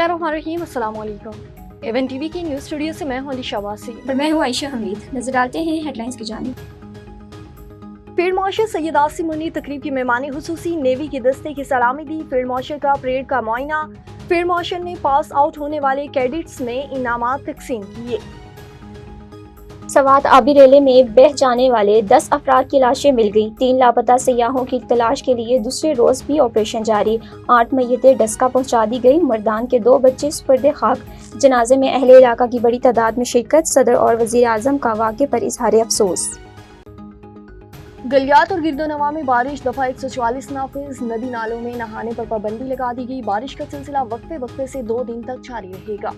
बिस्मिल्लाहिर्रहमानिर्रहीम, अस्सलाम वालेकुम। एवन टीवी की न्यूज़ स्टूडियो से मैं हूं अलीशा वासी और मैं हूँ आयशा हमीद। नजर डालते हैं हेडलाइंस की जानिब। फील्ड मार्शल सैयद आसिम मुनीर तकरीब की मेहमान खुसूसी, नेवी के दस्ते की सलामी दी। फील्ड मार्शल का परेड का मुआयना। फील्ड मार्शल ने पास आउट होने वाले कैडेट्स में इनामात तकसीम किए। सवात आबी रेले में बह जाने वाले 10 अफराद की लाशें मिल गईं। 3 लापता सयाहों की तलाश के लिए दूसरे रोज भी ऑपरेशन जारी। 8 मैयतें डस्का पहुंचा दी गई। मर्दान के 2 बच्चे सुपर्द खाक। जनाजे में अहले इलाका की बड़ी तादाद में शिरकत। सदर और वजीर आजम का वाक़े पर इजहार अफसोस। गलियात और गिरदोनवा में बारिश। दफा 144 नाफिज। नदी नालों में नहाने पर पाबंदी लगा दी गई। बारिश का सिलसिला वक्फे वक्फे से 2 दिन तक जारी रहेगा।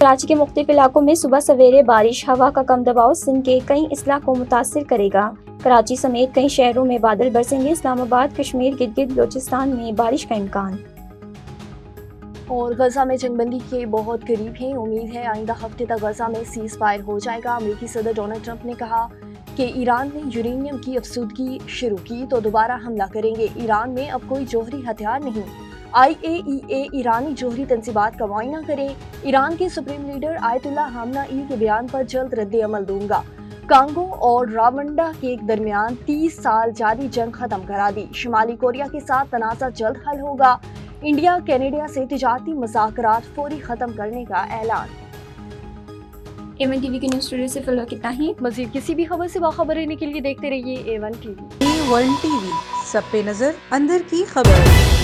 कराची के मुख्तलिफ इलाकों में सुबह सवेरे बारिश। हवा का कम दबाव सिंध के कई इस्लाक को मुतासिर करेगा। कराची समेत कई शहरों में बादल बरसेंगे। इस्लामाबाद, कश्मीर, गिलगित बलोचिस्तान में बारिश का इम्कान। और गजा में जंगबंदी के बहुत करीब हैं। उम्मीद है आइंदा हफ्ते तक गजा में सीज फायर हो जाएगा। अमेरिकी सदर डोनाल्ड ट्रंप ने कहा कि ईरान ने यूरेनियम की अफसूदगी शुरू की तो दोबारा हमला करेंगे। ईरान में अब कोई जौहरी हथियार नहीं। IAEA ईरानी जौहरी तंसीबात का मुआयना करे। ईरान के सुप्रीम लीडर आयतुल्लाह खामनेई के बयान पर जल्द रद्द अमल दूंगा। कांगो और रावंडा के दरमियान 30 साल जारी जंग खत्म करा दी। शुमाली कोरिया के साथ तनाज़ा जल्द हल होगा। इंडिया कनाडा से तिजारती मुज़ाकरात फौरी खत्म करने का ऐलान। एवन टीवी के न्यूज़ स्टूडियो से फिलहाल कितना ही। मज़ीद किसी भी खबर से बाखबर रहने के लिए देखते रहिए A1 TV। A1 TV, सब पे नजर, अंदर की खबर।